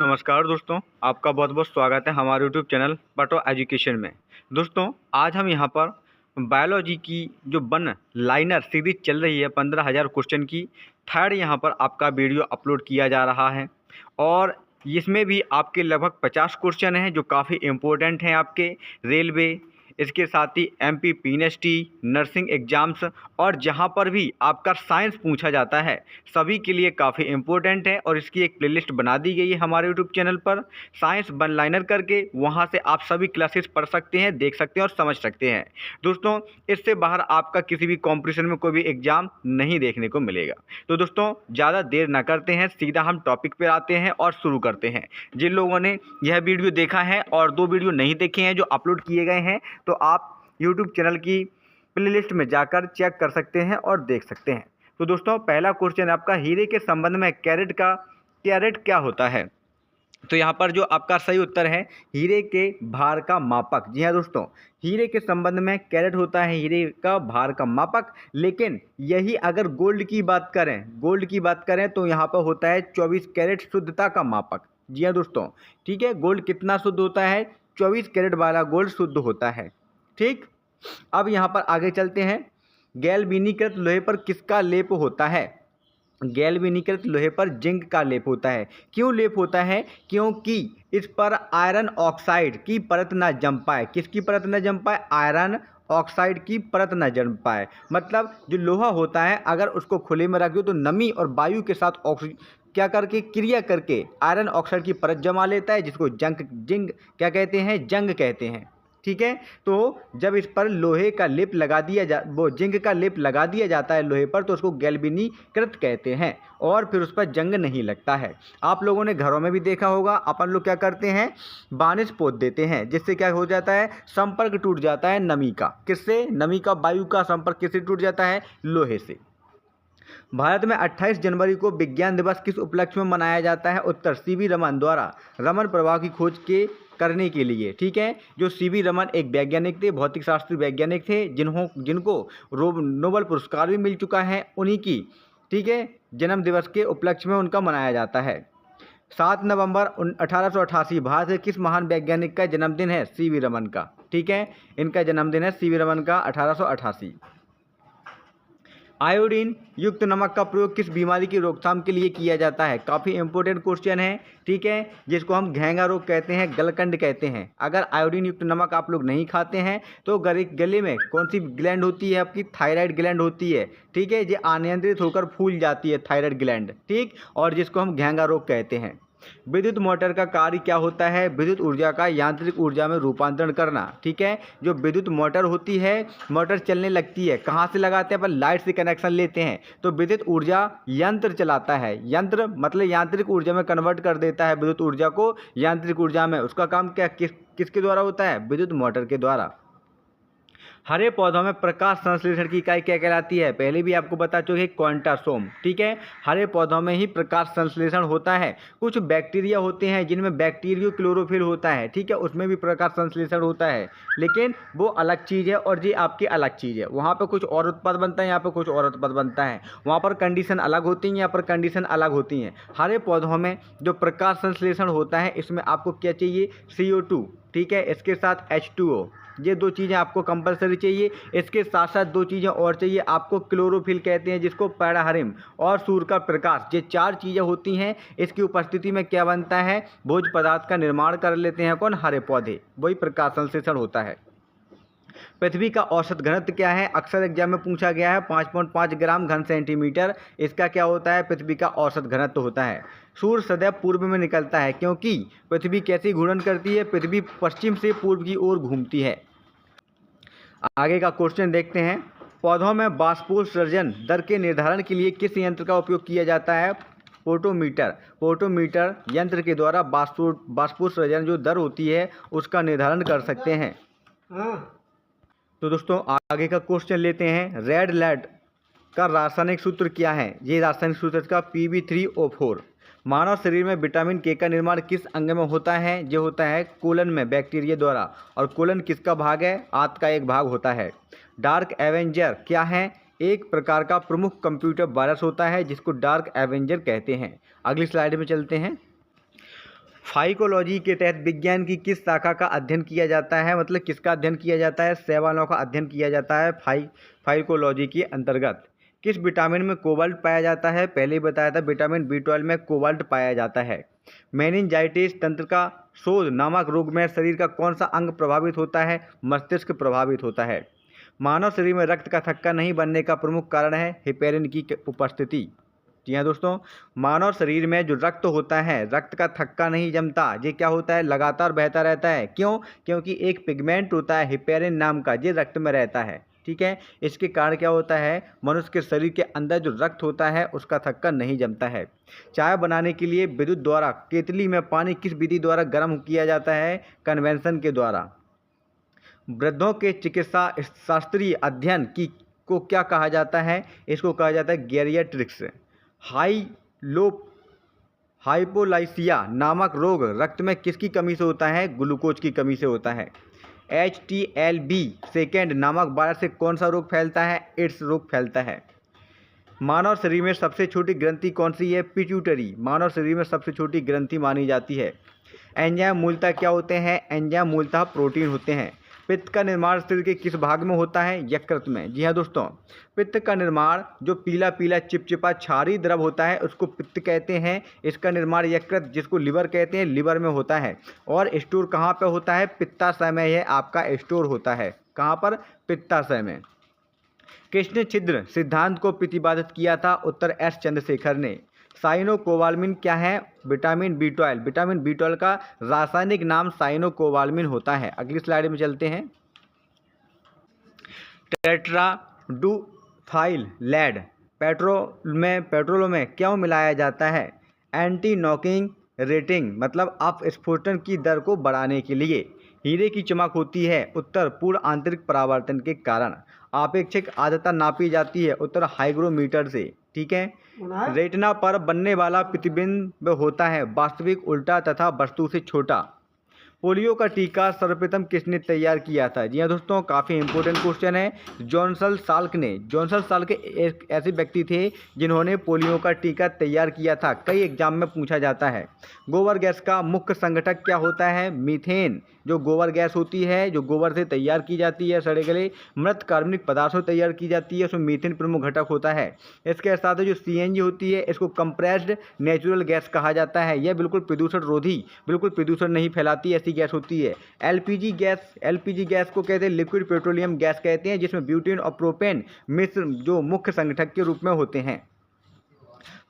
नमस्कार दोस्तों, आपका बहुत बहुत स्वागत है हमारे यूट्यूब चैनल पटो एजुकेशन में। दोस्तों, आज हम यहाँ पर बायोलॉजी की जो वन लाइनर सीरीज चल रही है 15,000 क्वेश्चन की, थर्ड यहाँ पर आपका वीडियो अपलोड किया जा रहा है और इसमें भी आपके लगभग 50 क्वेश्चन हैं जो काफ़ी इम्पोर्टेंट हैं आपके रेलवे, इसके साथ ही एमपी पीएनएसटी, नर्सिंग एग्जाम्स और जहाँ पर भी आपका साइंस पूछा जाता है सभी के लिए काफ़ी इम्पोर्टेंट है। और इसकी एक प्लेलिस्ट बना दी गई है हमारे यूट्यूब चैनल पर साइंस वन लाइनर करके, वहाँ से आप सभी क्लासेस पढ़ सकते हैं, देख सकते हैं और समझ सकते हैं। दोस्तों, इससे बाहर आपका किसी भी कॉम्पिटिशन में कोई भी एग्ज़ाम नहीं देखने को मिलेगा। तो दोस्तों, ज़्यादा देर ना करते हैं, सीधा हम टॉपिक पर आते हैं और शुरू करते हैं। जिन लोगों ने यह वीडियो देखा है और 2 वीडियो नहीं देखे हैं जो अपलोड किए गए हैं, तो आप यूट्यूब चैनल की प्लेलिस्ट में जाकर चेक कर सकते हैं और देख सकते हैं। तो दोस्तों, पहला क्वेश्चन आपका हीरे के संबंध में कैरेट क्या होता है? तो यहाँ पर जो आपका सही उत्तर है हीरे के भार का मापक। जी हाँ दोस्तों, हीरे के संबंध में कैरेट होता है हीरे का भार का मापक। लेकिन यही अगर गोल्ड की बात करें तो यहाँ पर होता है 24 कैरेट शुद्धता का मापक। जी हाँ दोस्तों, ठीक है। गोल्ड कितना शुद्ध होता है? 24 कैरेट वाला गोल्ड शुद्ध होता है। ठीक, अब यहाँ पर आगे चलते हैं। गैल्वेनीकृत लोहे पर किसका लेप होता है? गैल्वेनीकृत लोहे पर जिंक का लेप होता है। क्यों लेप होता है? क्योंकि इस पर आयरन ऑक्साइड की परत ना जम पाए। किसकी परत ना जम पाए? आयरन ऑक्साइड की परत ना जम पाए। मतलब जो लोहा होता है अगर उसको खुले में रख दो तो नमी और वायु के साथ क्रिया करके आयरन ऑक्साइड की परत जमा लेता है, जिसको जिंक क्या कहते हैं? जंग कहते हैं। ठीक है, तो जब इस पर लोहे का लेप लगा दिया वो जिंक का लेप लगा दिया जाता है लोहे पर, तो उसको गैल्वेनीकृत कहते हैं और फिर उस पर जंग नहीं लगता है। आप लोगों ने घरों में भी देखा होगा, अपन लोग क्या करते हैं? बानिश पोत देते हैं, जिससे क्या हो जाता है? संपर्क टूट जाता है नमी का। किससे? नमी का, वायु का संपर्क किससे टूट जाता है? लोहे से। भारत में 28 जनवरी को विज्ञान दिवस किस उपलक्ष्य में मनाया जाता है? उत्तर, सीवी रमन द्वारा रमन प्रभाव की खोज करने के लिए। ठीक है, जो सीवी रमन एक वैज्ञानिक थे, भौतिक शास्त्री वैज्ञानिक थे, जिनको नोबेल पुरस्कार भी मिल चुका है, उन्हीं की, ठीक है, जन्म दिवस के उपलक्ष्य में उनका मनाया जाता है। 7 नवंबर 1888 भारत के किस महान वैज्ञानिक का जन्मदिन है? सीवी रमन का। ठीक है, इनका जन्मदिन है सीवी रमन का 1888। आयोडीन युक्त नमक का प्रयोग किस बीमारी की रोकथाम के लिए किया जाता है? काफ़ी इंपॉर्टेंट क्वेश्चन है। ठीक है, जिसको हम घेंगा रोग कहते हैं, गलकंड कहते हैं। अगर आयोडीन युक्त नमक आप लोग नहीं खाते हैं तो गले में कौन सी ग्लैंड होती है? आपकी थायराइड ग्लैंड होती है। ठीक है, ये अनियंत्रित होकर फूल जाती है थायराइड ग्लैंड। ठीक, और जिसको हम घेंगा रोग कहते हैं। विद्युत मोटर का कार्य क्या होता है? विद्युत ऊर्जा का यांत्रिक ऊर्जा में रूपांतरण करना। ठीक है, जो विद्युत मोटर होती है, मोटर चलने लगती है, कहाँ से लगाते हैं? अपन लाइट से कनेक्शन लेते हैं, तो विद्युत ऊर्जा यंत्र चलाता है। यंत्र मतलब यांत्रिक ऊर्जा में कन्वर्ट कर देता है विद्युत ऊर्जा को यांत्रिक ऊर्जा में। उसका काम क्या किसके द्वारा होता है? विद्युत मोटर के द्वारा। हरे पौधों में प्रकाश संश्लेषण की इकाई क्या कहलाती है? पहले भी आपको बता चुके, क्वांटासोम। ठीक है, हरे पौधों में ही प्रकाश संश्लेषण होता है। कुछ बैक्टीरिया होते हैं जिनमें बैक्टीरियो क्लोरोफिल होता है। ठीक है, उसमें भी प्रकाश संश्लेषण होता है, लेकिन वो अलग चीज़ है और ये आपकी अलग चीज़ है। वहाँ पर कुछ और उत्पाद बनता है, यहाँ पर कुछ और उत्पाद बनता है। वहाँ पर कंडीशन अलग होती हैं, यहाँ पर कंडीशन अलग होती हैं। हरे पौधों में जो प्रकाश संश्लेषण होता है, इसमें आपको क्या चाहिए? CO2। ठीक है, इसके साथ H2O, ये 2 चीज़ें आपको कंपलसरी चाहिए। इसके साथ साथ 2 चीज़ें और चाहिए आपको, क्लोरोफिल कहते हैं जिसको, पैराहरिम और सूर्य का प्रकाश। ये 4 चीज़ें होती हैं। इसकी उपस्थिति में क्या बनता है? भोज्य पदार्थ का निर्माण कर लेते हैं कौन? हरे पौधे। वही प्रकाश संश्लेषण होता है। पृथ्वी का औसत घनत्व क्या है? अक्सर एग्जाम में पूछा गया है, 5.5 ग्राम घन सेंटीमीटर। इसका क्या होता है? पृथ्वी का औसत घनत्व होता है। सूर्य सदैव पूर्व में निकलता है, क्योंकि पृथ्वी कैसी घूर्णन करती है? पृथ्वी पश्चिम से पूर्व की ओर घूमती है। आगे का क्वेश्चन देखते हैं। पौधों में वाष्पोत्सर्जन दर के निर्धारण के लिए किस यंत्र का उपयोग किया जाता है? पोटोमीटर यंत्र के द्वारा वाष्पोत्सर्जन जो दर होती है उसका निर्धारण कर सकते हैं। तो दोस्तों, आगे का क्वेश्चन लेते हैं। रेड लेड का रासायनिक सूत्र क्या है? ये रासायनिक सूत्र का Pb3O4। मानव शरीर में विटामिन के का निर्माण किस अंग में होता है? ये होता है कोलन में, बैक्टीरिया द्वारा। और कोलन किसका भाग है? आंत का एक भाग होता है। डार्क एवेंजर क्या है? एक प्रकार का प्रमुख कंप्यूटर वायरस होता है जिसको डार्क एवेंजर कहते हैं। अगली स्लाइड में चलते हैं। फाइकोलॉजी के तहत विज्ञान की किस शाखा का अध्ययन किया जाता है, मतलब किसका अध्ययन किया जाता है? शैवालों का अध्ययन किया जाता है फाइकोलॉजी के अंतर्गत। किस विटामिन में कोबाल्ट पाया जाता है? पहले ही बताया था, विटामिन B12 में कोबाल्ट पाया जाता है। मेनिंजाइटिस तंत्र का शोध नामक रोग में शरीर का कौन सा अंग प्रभावित होता है? मस्तिष्क प्रभावित होता है। मानव शरीर में रक्त का थक्का नहीं बनने का प्रमुख कारण है हेपेरिन की उपस्थिति। जी हाँ दोस्तों, मानव शरीर में जो रक्त होता है, रक्त का थक्का नहीं जमता। ये क्या होता है? लगातार बहता रहता है। क्यों? क्योंकि एक पिगमेंट होता है हेपेरिन नाम का, ये रक्त में रहता है। ठीक है, इसके कारण क्या होता है? मनुष्य के शरीर के अंदर जो रक्त होता है उसका थक्का नहीं जमता है। चाय बनाने के लिए विद्युत द्वारा केतली में पानी किस विधि द्वारा गर्म किया जाता है? कन्वेंशन के द्वारा। वृद्धों के चिकित्सा शास्त्रीय अध्ययन की को क्या कहा जाता है? इसको कहा जाता है गैरियाट्रिक्स। हाइपोलाइसिया नामक रोग रक्त में किसकी कमी से होता है? ग्लूकोज की कमी से होता है। HTLV सेकेंड नामक वायरस से कौन सा रोग फैलता है? एड्स रोग फैलता है। मानव शरीर में सबसे छोटी ग्रंथि कौन सी है? पिट्यूटरी मानव शरीर में सबसे छोटी ग्रंथि मानी जाती है। एंजाइम मूलतः क्या होते हैं? एंजाइम मूलतः प्रोटीन होते हैं। पित्त का निर्माण शरीर के किस भाग में होता है? यकृत में। जी हाँ दोस्तों, पित्त का निर्माण जो पीला पीला चिपचिपा क्षारीय द्रव होता है उसको पित्त कहते हैं। इसका निर्माण यकृत, जिसको लिवर कहते हैं, लिवर में होता है। और स्टोर कहाँ पे होता है? पित्ताशय में यह आपका स्टोर होता है। कहाँ पर? पित्ताशय में। किसने छिद्र सिद्धांत को प्रतिपादित किया था? उत्तर एस चंद्रशेखर ने। साइनोकोबाल्मिन क्या है? Vitamin B12। विटामिन B12 का रासायनिक नाम साइनोकोबाल्मिन होता है। अगली स्लाइड में चलते हैं। टेट्राडूथाइल लेड पेट्रोल में क्यों मिलाया जाता है? एंटी नॉकिंग रेटिंग, मतलब अपस्फोटन की दर को बढ़ाने के लिए। हीरे की चमक होती है। उत्तर पूर्ण आंतरिक परावर्तन के कारण। आपेक्षिक आर्द्रता नापी जाती है। उत्तर हाइग्रोमीटर से। ठीक है। रेटिना पर बनने वाला प्रतिबिंब होता है वास्तविक, उल्टा तथा वस्तु से छोटा। पोलियो का टीका सर्वप्रथम किसने तैयार किया था? जी हाँ दोस्तों, काफ़ी इंपॉर्टेंट क्वेश्चन है। जॉनसन साल्क ने। जॉनसन साल्क एक ऐसे व्यक्ति थे जिन्होंने पोलियो का टीका तैयार किया था। कई एग्जाम में पूछा जाता है। गोबर गैस का मुख्य संगठक क्या होता है? मीथेन। जो गोबर गैस होती है, जो गोबर से तैयार की जाती है, सड़े गले मृत कार्बनिक पदार्थों से तैयार की जाती है, उसमें मीथेन प्रमुख घटक होता है। इसके साथ जो CNG होती है, इसको कंप्रेस्ड नेचुरल गैस कहा जाता है। यह बिल्कुल प्रदूषण रोधी, बिल्कुल प्रदूषण नहीं फैलाती ऐसी गैस होती है। LPG गैस को कहते हैं लिक्विड पेट्रोलियम गैस कहते हैं, जिसमें ब्यूटेन और प्रोपेन मिश्र जो मुख्य संगठक के रूप में होते हैं।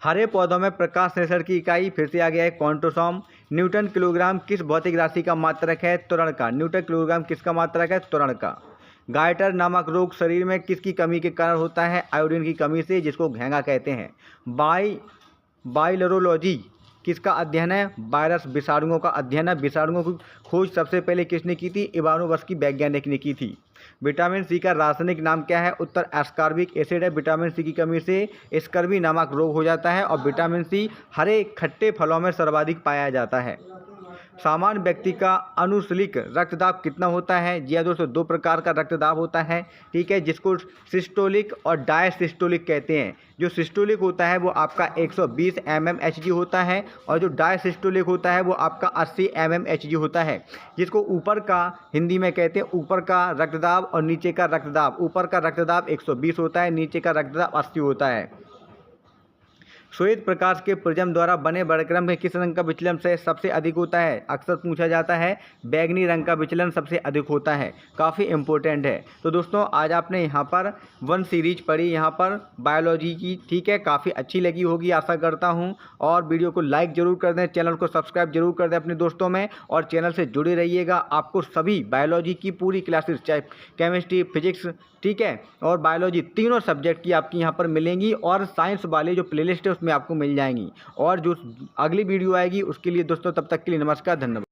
हरे पौधों में प्रकाश संश्लेषण की इकाई फिर से आ गया है क्वांटोसॉम। न्यूटन किलोग्राम किस भौतिक राशि का मात्रक है? त्वरण का। न्यूटन किलोग्राम किसका मात्रक है? त्वरण का। गायटर नामक रोग शरीर में किसकी कमी के कारण होता है? आयोडीन की कमी से, जिसको घेंगा कहते हैं। बाइलरोलॉजी किसका अध्ययन है? वायरस विषाणुओं का अध्ययन है। विषाणुओं की खोज सबसे पहले किसने की थी? इवानोव्स्की वैज्ञानिक ने की थी। विटामिन C का रासायनिक नाम क्या है? उत्तर एस्कॉर्बिक एसिड है। विटामिन C की कमी से स्कर्वी नामक रोग हो जाता है। और विटामिन C हरे खट्टे फलों में सर्वाधिक पाया जाता है। सामान्य व्यक्ति का अनुशूलिक रक्तदाब कितना होता है? जी हाँ दोस्तों, 2 प्रकार का रक्तदाब होता है। ठीक है, जिसको सिस्टोलिक और डायसिस्टोलिक कहते हैं। जो सिस्टोलिक होता है वो आपका 120 mmHg होता है, और जो डायसिस्टोलिक होता है वो आपका 80 mmHg होता है। जिसको ऊपर का हिंदी में कहते हैं ऊपर का रक्तदाब और नीचे का रक्तदाब। ऊपर का रक्तदाब 120 होता है, नीचे का रक्तदाब 80 होता है। श्वेत प्रकाश के प्रिज्म द्वारा बने वर्णक्रम में किस रंग का विचलन से सबसे अधिक होता है? अक्सर पूछा जाता है। बैगनी रंग का विचलन सबसे अधिक होता है। काफ़ी इंपॉर्टेंट है। तो दोस्तों, आज आपने यहाँ पर 1 सीरीज पढ़ी यहाँ पर बायोलॉजी की। ठीक है, काफ़ी अच्छी लगी होगी आशा करता हूँ। और वीडियो को लाइक ज़रूर कर दें, चैनल को सब्सक्राइब जरूर कर दें अपने दोस्तों में, और चैनल से जुड़े रहिएगा। आपको सभी बायोलॉजी की पूरी क्लासेस, चाहे केमिस्ट्री, फिजिक्स, ठीक है, और बायोलॉजी, तीनों सब्जेक्ट की आपकी यहाँ पर मिलेंगी। और साइंस वाले जो प्लेलिस्ट है उसमें आपको मिल जाएंगी। और जो अगली वीडियो आएगी उसके लिए दोस्तों, तब तक के लिए नमस्कार, धन्यवाद।